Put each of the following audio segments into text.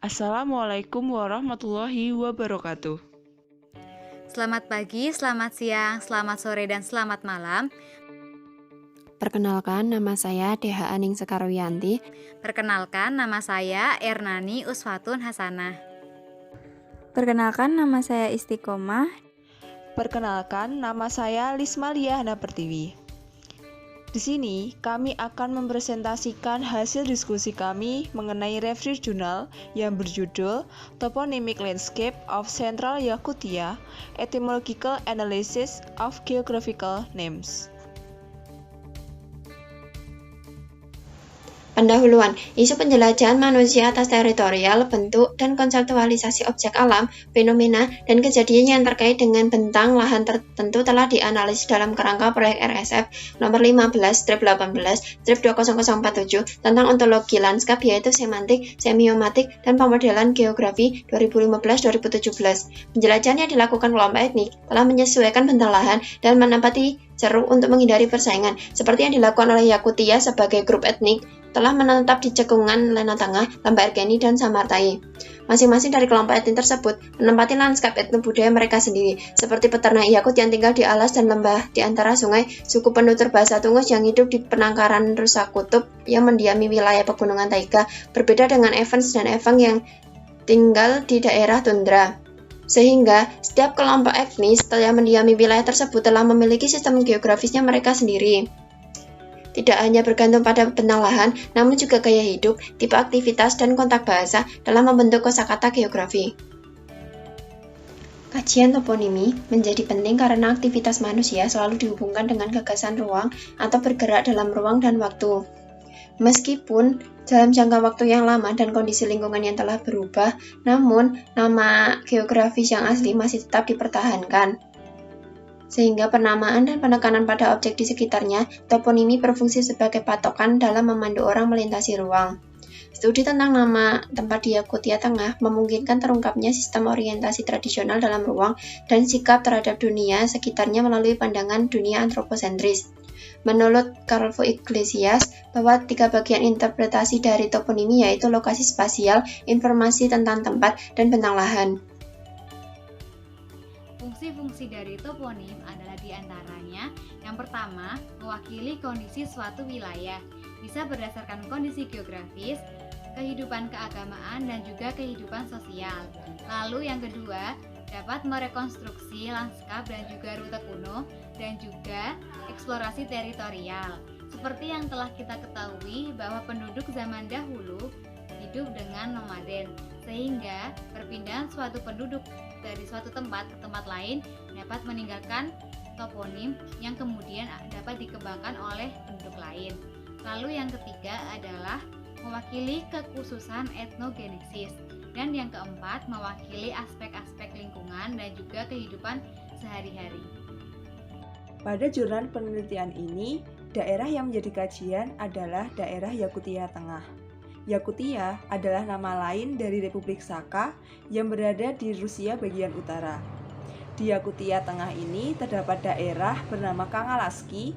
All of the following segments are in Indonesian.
Assalamualaikum warahmatullahi wabarakatuh. Selamat pagi, selamat siang, selamat sore, dan selamat malam. Perkenalkan, nama saya DH Aning Sekarwiyanti. Perkenalkan, nama saya Ernani Uswatun Hasanah. Perkenalkan, nama saya Istiqomah. Perkenalkan, nama saya Lismalia Hana Pertiwi. Di sini, kami akan mempresentasikan hasil diskusi kami mengenai review jurnal yang berjudul Toponymic Landscape of Central Yakutia, Etymological Analysis of Geographical Names. Pendahuluan, isu penjelajahan manusia atas teritorial, bentuk, dan konseptualisasi objek alam, fenomena, dan kejadian yang terkait dengan bentang lahan tertentu telah dianalisis dalam kerangka proyek RSF nomor 15/18/200047 tentang ontologi lanskap yaitu semantik, semiomatik, dan pemodelan geografi 2015-2017. Penjelajahan yang dilakukan kelompok etnik telah menyesuaikan bentang lahan dan menempati ceruk untuk menghindari persaingan, seperti yang dilakukan oleh Yakutia sebagai grup etnik telah menetap di cekungan Lena Tengah, Lembah Ergeni, dan Samartai. Masing-masing dari kelompok etnik tersebut menempati lanskap etnobudaya mereka sendiri, seperti peternak Yakut yang tinggal di alas dan lembah di antara sungai, suku penutur bahasa Tungus yang hidup di penangkaran rusa kutub yang mendiami wilayah pegunungan taiga, berbeda dengan Evans dan Evang yang tinggal di daerah tundra. Sehingga setiap kelompok etnis yang mendiami wilayah tersebut telah memiliki sistem geografisnya mereka sendiri. Tidak hanya bergantung pada bentang lahan, namun juga gaya hidup, tipe aktivitas, dan kontak bahasa dalam membentuk kosakata geografi. Kajian toponimi menjadi penting karena aktivitas manusia selalu dihubungkan dengan gagasan ruang atau bergerak dalam ruang dan waktu. Meskipun dalam jangka waktu yang lama dan kondisi lingkungan yang telah berubah, namun nama geografis yang asli masih tetap dipertahankan. Sehingga penamaan dan penekanan pada objek di sekitarnya, toponimi berfungsi sebagai patokan dalam memandu orang melintasi ruang. Studi tentang nama tempat di Yakutia Tengah memungkinkan terungkapnya sistem orientasi tradisional dalam ruang dan sikap terhadap dunia sekitarnya melalui pandangan dunia antroposentris. Menurut Carlo Iglesias, bahwa 3 bagian interpretasi dari toponimi yaitu lokasi spasial, informasi tentang tempat, dan bentang lahan. Fungsi-fungsi dari toponim adalah diantaranya: yang pertama, mewakili kondisi suatu wilayah, bisa berdasarkan kondisi geografis, kehidupan keagamaan, dan juga kehidupan sosial. Lalu yang kedua, dapat merekonstruksi lanskap dan juga rute kuno, dan juga eksplorasi teritorial. Seperti yang telah kita ketahui bahwa penduduk zaman dahulu hidup dengan nomaden, sehingga perpindahan suatu penduduk dari suatu tempat ke tempat lain dapat meninggalkan toponim yang kemudian dapat dikembangkan oleh penduduk lain. Lalu yang ketiga adalah mewakili kekhususan etnogenesis, dan yang keempat mewakili aspek-aspek lingkungan dan juga kehidupan sehari-hari. Pada jurnal penelitian ini, daerah yang menjadi kajian adalah daerah Yakutia Tengah. Yakutia adalah nama lain dari Republik Sakha yang berada di Rusia bagian utara. Di Yakutia Tengah ini terdapat daerah bernama Kangalaski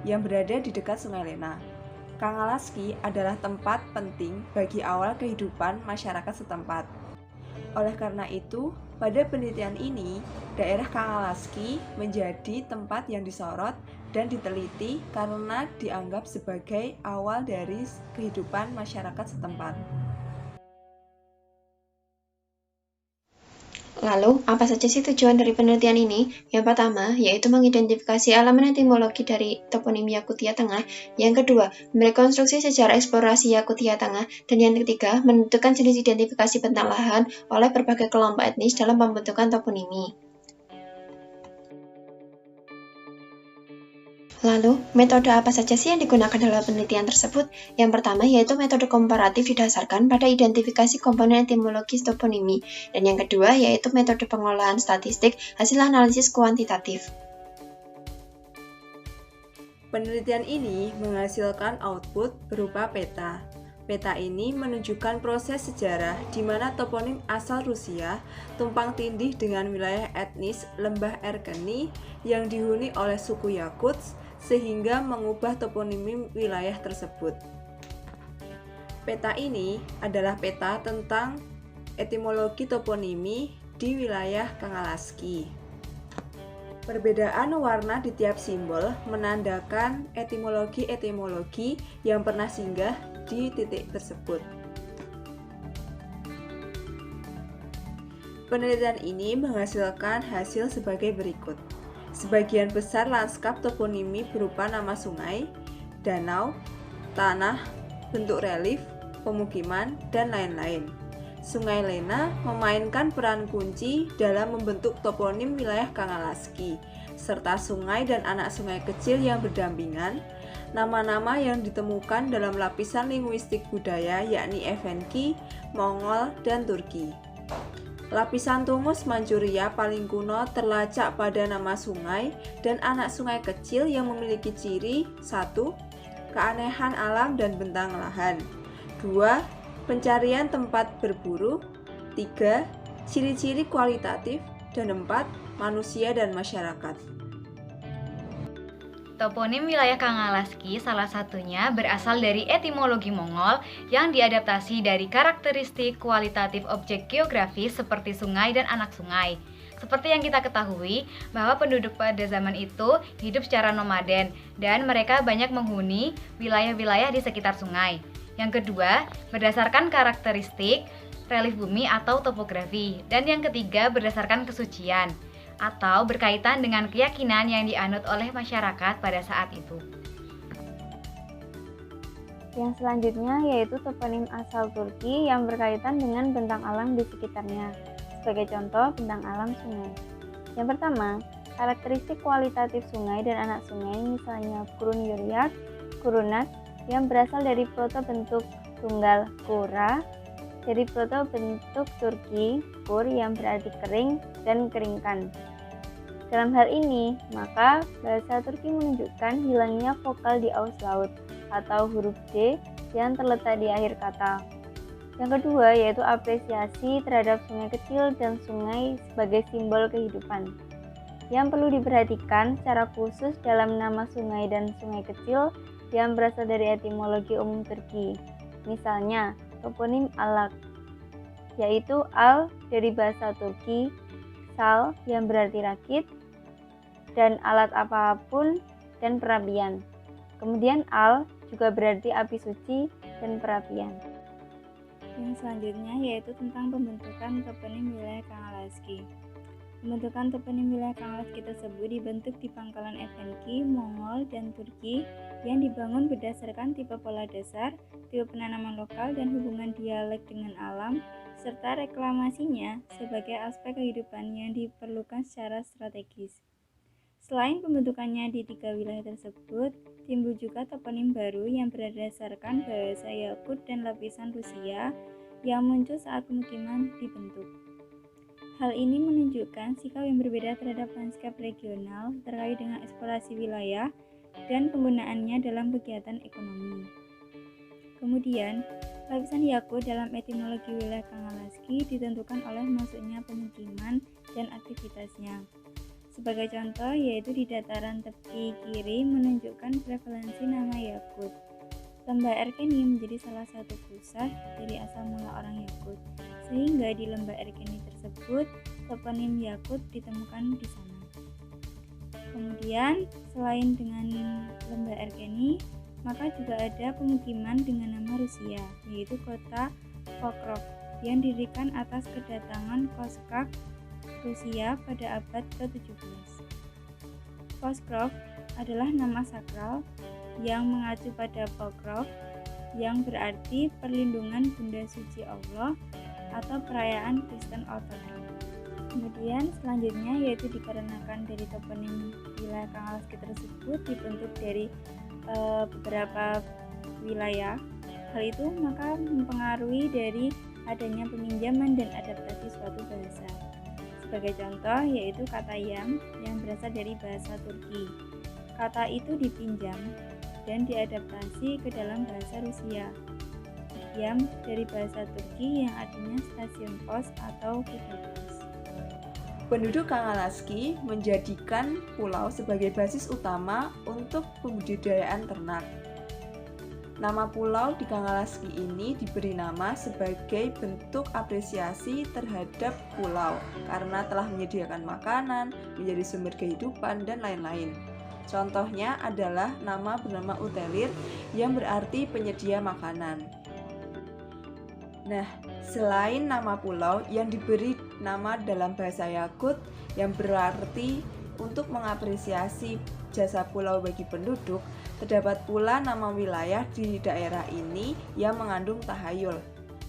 yang berada di dekat Sungai Lena. Kangalaski adalah tempat penting bagi awal kehidupan masyarakat setempat. Oleh karena itu, pada penelitian ini, daerah Kangalaski menjadi tempat yang disorot dan diteliti karena dianggap sebagai awal dari kehidupan masyarakat setempat. Lalu, apa saja sih tujuan dari penelitian ini? Yang pertama, yaitu mengidentifikasi elemen etimologi dari toponim Yakutia Tengah. Yang kedua, merekonstruksi sejarah eksplorasi Yakutia Tengah. Dan yang ketiga, menentukan jenis identifikasi bentang lahan oleh berbagai kelompok etnis dalam pembentukan toponimi. Lalu, metode apa saja sih yang digunakan dalam penelitian tersebut? Yang pertama yaitu metode komparatif didasarkan pada identifikasi komponen etimologis toponimi, dan yang kedua yaitu metode pengolahan statistik hasil analisis kuantitatif. Penelitian ini menghasilkan output berupa peta. Peta ini menunjukkan proses sejarah di mana toponim asal Rusia tumpang tindih dengan wilayah etnis Lembah Ergeni yang dihuni oleh suku Yakuts, sehingga mengubah toponimi wilayah tersebut. Peta ini adalah peta tentang etimologi toponimi di wilayah Kangalaski. Perbedaan warna di tiap simbol menandakan etimologi-etimologi yang pernah singgah di titik tersebut. Penelitian ini menghasilkan hasil sebagai berikut. Sebagian besar lanskap toponimi berupa nama sungai, danau, tanah, bentuk relief, pemukiman, dan lain-lain. Sungai Lena memainkan peran kunci dalam membentuk toponim wilayah Kangalaski, serta sungai dan anak sungai kecil yang berdampingan, nama-nama yang ditemukan dalam lapisan linguistik budaya yakni Evenki, Mongol, dan Turki. Lapisan tungus Manchuria paling kuno terlacak pada nama sungai dan anak sungai kecil yang memiliki ciri 1. Keanehan alam dan bentang lahan. 2. Pencarian tempat berburu. 3. Ciri-ciri kualitatif. Dan 4. Manusia dan masyarakat. Toponim wilayah Kangalaski salah satunya berasal dari etimologi Mongol yang diadaptasi dari karakteristik kualitatif objek geografis seperti sungai dan anak sungai. Seperti yang kita ketahui bahwa penduduk pada zaman itu hidup secara nomaden dan mereka banyak menghuni wilayah-wilayah di sekitar sungai. Yang kedua, berdasarkan karakteristik relief bumi atau topografi. Dan yang ketiga, berdasarkan kesucian atau berkaitan dengan keyakinan yang dianut oleh masyarakat pada saat itu. Yang selanjutnya yaitu toponim asal Turki yang berkaitan dengan bentang alam di sekitarnya. Sebagai contoh, bentang alam sungai. Yang pertama, karakteristik kualitatif sungai dan anak sungai, misalnya Kurun Yuryak, Kurunat, yang berasal dari proto bentuk tunggal kura, dari proto bentuk Turki, kur yang berarti kering dan keringkan. Dalam hal ini, maka bahasa Turki menunjukkan hilangnya vokal di aus laut atau huruf D yang terletak di akhir kata. Yang kedua yaitu apresiasi terhadap sungai kecil dan sungai sebagai simbol kehidupan. Yang perlu diperhatikan secara khusus dalam nama sungai dan sungai kecil yang berasal dari etimologi umum Turki. Misalnya, toponim Alak, yaitu al dari bahasa Turki, sal yang berarti rakit, dan alat apapun dan perapian. Kemudian al juga berarti api suci dan perapian. Yang selanjutnya yaitu tentang pembentukan toponim wilayah Kangalaski. Pembentukan toponim wilayah Kangalaski tersebut dibentuk di pangkalan Evenki, Mongol, dan Turki yang dibangun berdasarkan tipe pola dasar, tipe penanaman lokal, dan hubungan dialek dengan alam, serta reklamasinya sebagai aspek kehidupan yang diperlukan secara strategis. Selain pembentukannya di 3 wilayah tersebut, timbul juga toponim baru yang berdasarkan bahasa Yakut dan lapisan Rusia yang muncul saat pemukiman dibentuk. Hal ini menunjukkan sikap yang berbeda terhadap lanskap regional terkait dengan eksplorasi wilayah dan penggunaannya dalam kegiatan ekonomi. Kemudian, lapisan Yakut dalam etimologi wilayah Kangalaski ditentukan oleh masuknya pemukiman dan aktivitasnya. Sebagai contoh, yaitu di dataran tepi kiri menunjukkan prevalensi nama Yakut. Lembah Erkeni menjadi salah satu pusat dari asal mula orang Yakut, sehingga di lembah Erkeni tersebut toponim Yakut ditemukan di sana. Kemudian, selain dengan lembah Erkeni, maka juga ada pemukiman dengan nama Rusia, yaitu kota Pokrov, yang didirikan atas kedatangan Koskak Rusia pada abad ke-17. Pokrov adalah nama sakral yang mengacu pada Pokrov, yang berarti perlindungan Bunda Suci Allah atau perayaan Kristen Ortodoks. Kemudian selanjutnya yaitu dikarenakan dari toponim wilayah Kangalaski tersebut dibentuk dari beberapa wilayah. Hal itu maka mempengaruhi dari adanya peminjaman dan adaptasi suatu bahasa. Sebagai contoh yaitu kata yam yang berasal dari bahasa Turki. Kata itu dipinjam dan diadaptasi ke dalam bahasa Rusia. Yam dari bahasa Turki yang artinya stasiun pos atau kuda pos. Penduduk Kangalaski menjadikan pulau sebagai basis utama untuk pembudidayaan ternak. Nama pulau di Kangalaski ini diberi nama sebagai bentuk apresiasi terhadap pulau karena telah menyediakan makanan, menjadi sumber kehidupan, dan lain-lain. Contohnya adalah nama bernama Utelir yang berarti penyedia makanan. Nah, selain nama pulau yang diberi nama dalam bahasa Yakut yang berarti untuk mengapresiasi jasa pulau bagi penduduk, terdapat pula nama wilayah di daerah ini yang mengandung tahayul.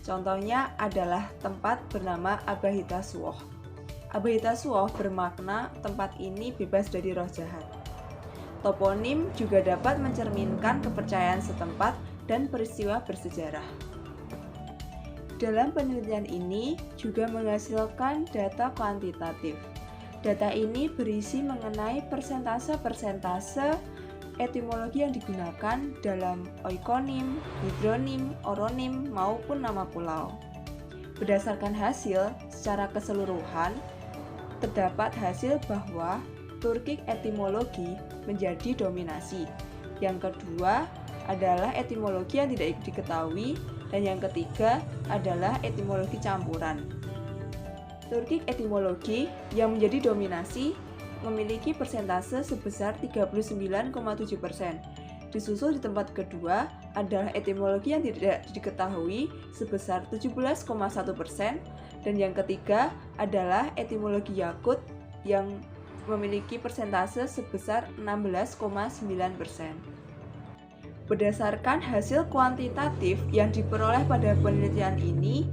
Contohnya adalah tempat bernama Abahitasuoh. Abahitasuoh bermakna tempat ini bebas dari roh jahat. Toponim juga dapat mencerminkan kepercayaan setempat dan peristiwa bersejarah. Dalam penelitian ini juga menghasilkan data kuantitatif. Data ini berisi mengenai persentase-persentase etimologi yang digunakan dalam oikonim, hidronim, oronim, maupun nama pulau. Berdasarkan hasil, secara keseluruhan, terdapat hasil bahwa Turkic etimologi menjadi dominasi. Yang kedua adalah etimologi yang tidak diketahui, dan yang ketiga adalah etimologi campuran. Turkic etimologi yang menjadi dominasi memiliki persentase sebesar 39,7%. Disusul di tempat kedua adalah etimologi yang tidak diketahui sebesar 17,1%, dan yang ketiga adalah etimologi Yakut yang memiliki persentase sebesar 16,9%. Berdasarkan hasil kuantitatif yang diperoleh pada penelitian ini,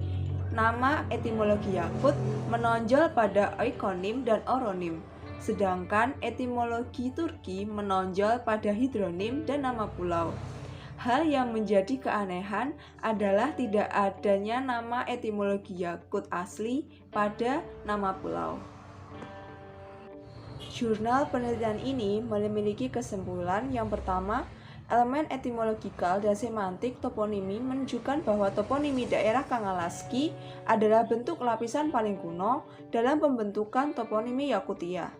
nama etimologi Yakut menonjol pada oikonim dan oronim, sedangkan etimologi Turki menonjol pada hidronim dan nama pulau. Hal yang menjadi keanehan adalah tidak adanya nama etimologi Yakut asli pada nama pulau. Jurnal penelitian ini memiliki kesimpulan yang pertama, elemen etimologikal dan semantik toponimi menunjukkan bahwa toponimi daerah Kangalaski adalah bentuk lapisan paling kuno dalam pembentukan toponimi Yakutia.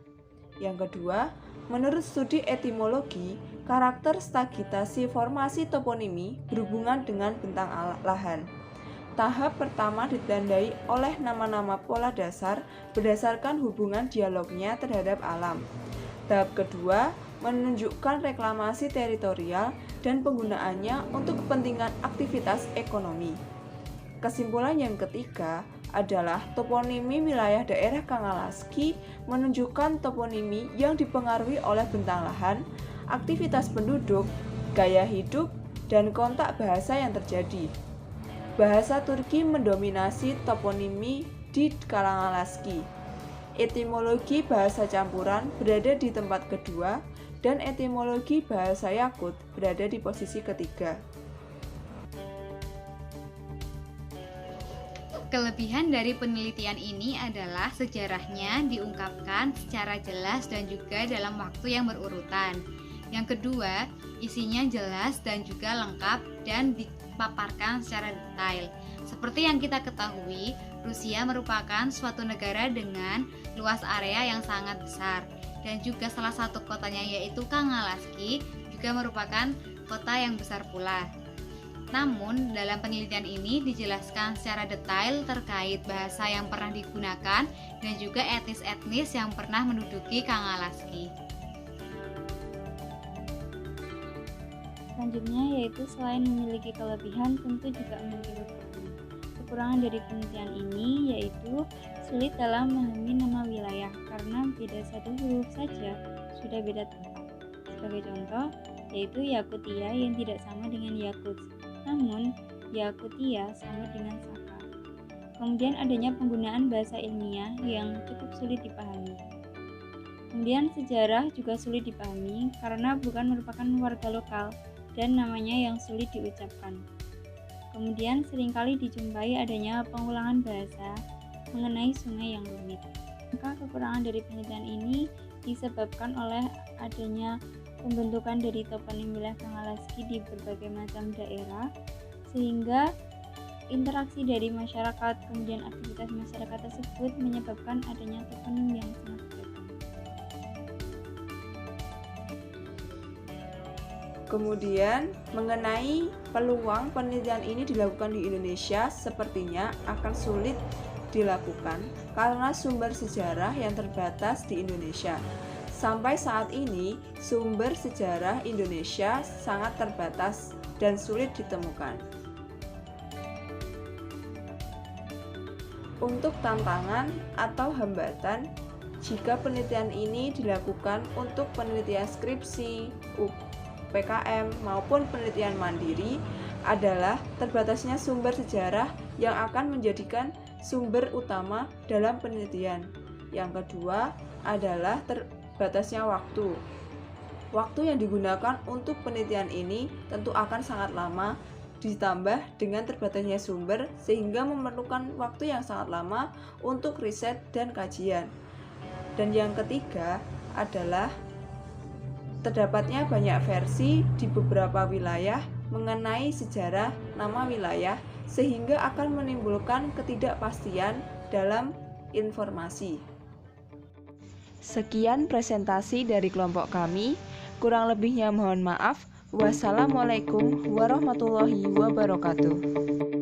Yang kedua, menurut studi etimologi, karakter stagitasi formasi toponimi berhubungan dengan bentang lahan. Tahap pertama ditandai oleh nama-nama pola dasar berdasarkan hubungan dialognya terhadap alam. Tahap kedua menunjukkan reklamasi teritorial dan penggunaannya untuk kepentingan aktivitas ekonomi. Kesimpulan yang ketiga adalah toponimi wilayah daerah Kangalaski menunjukkan toponimi yang dipengaruhi oleh bentang lahan, aktivitas penduduk, gaya hidup, dan kontak bahasa yang terjadi. Bahasa Turki mendominasi toponimi di Kangalaski. Etimologi bahasa campuran berada di tempat kedua, dan etimologi bahasa Yakut berada di posisi ketiga. Kelebihan dari penelitian ini adalah sejarahnya diungkapkan secara jelas dan juga dalam waktu yang berurutan. Yang kedua, isinya jelas dan juga lengkap dan dipaparkan secara detail. Seperti yang kita ketahui, Rusia merupakan suatu negara dengan luas area yang sangat besar, dan juga salah satu kotanya yaitu Kangalaski juga merupakan kota yang besar pula. Namun, dalam penelitian ini dijelaskan secara detail terkait bahasa yang pernah digunakan dan juga etnis-etnis yang pernah menduduki Kangalaski. Selanjutnya yaitu selain memiliki kelebihan tentu juga memiliki kekurangan. Kekurangan dari penelitian ini yaitu sulit dalam memahami nama wilayah karena beda satu huruf saja sudah beda tempat. Sebagai contoh yaitu Yakutia yang tidak sama dengan Yakut, namun Yakutia sama dengan Saka. Kemudian adanya penggunaan bahasa ilmiah yang cukup sulit dipahami. Kemudian sejarah juga sulit dipahami karena bukan merupakan warga lokal dan namanya yang sulit diucapkan. Kemudian seringkali dijumpai adanya pengulangan bahasa mengenai sungai yang rumit. Maka kekurangan dari penelitian ini disebabkan oleh adanya pembentukan dari toponim wilayah Kangalaski di berbagai macam daerah, sehingga interaksi dari masyarakat kemudian aktivitas masyarakat tersebut menyebabkan adanya toponim yang sangat beragam. Kemudian mengenai peluang penelitian ini dilakukan di Indonesia sepertinya akan sulit dilakukan karena sumber sejarah yang terbatas di Indonesia. Sampai saat ini, sumber sejarah Indonesia sangat terbatas dan sulit ditemukan. Untuk tantangan atau hambatan, jika penelitian ini dilakukan untuk penelitian skripsi, UPKM maupun penelitian mandiri, adalah terbatasnya sumber sejarah yang akan menjadikan sumber utama dalam penelitian. Yang kedua adalah terbatasnya waktu. Waktu yang digunakan untuk penelitian ini tentu akan sangat lama, ditambah dengan terbatasnya sumber sehingga memerlukan waktu yang sangat lama untuk riset dan kajian. Dan yang ketiga adalah terdapatnya banyak versi di beberapa wilayah mengenai sejarah nama wilayah sehingga akan menimbulkan ketidakpastian dalam informasi. Sekian presentasi dari kelompok kami, kurang lebihnya mohon maaf. Wassalamualaikum warahmatullahi wabarakatuh.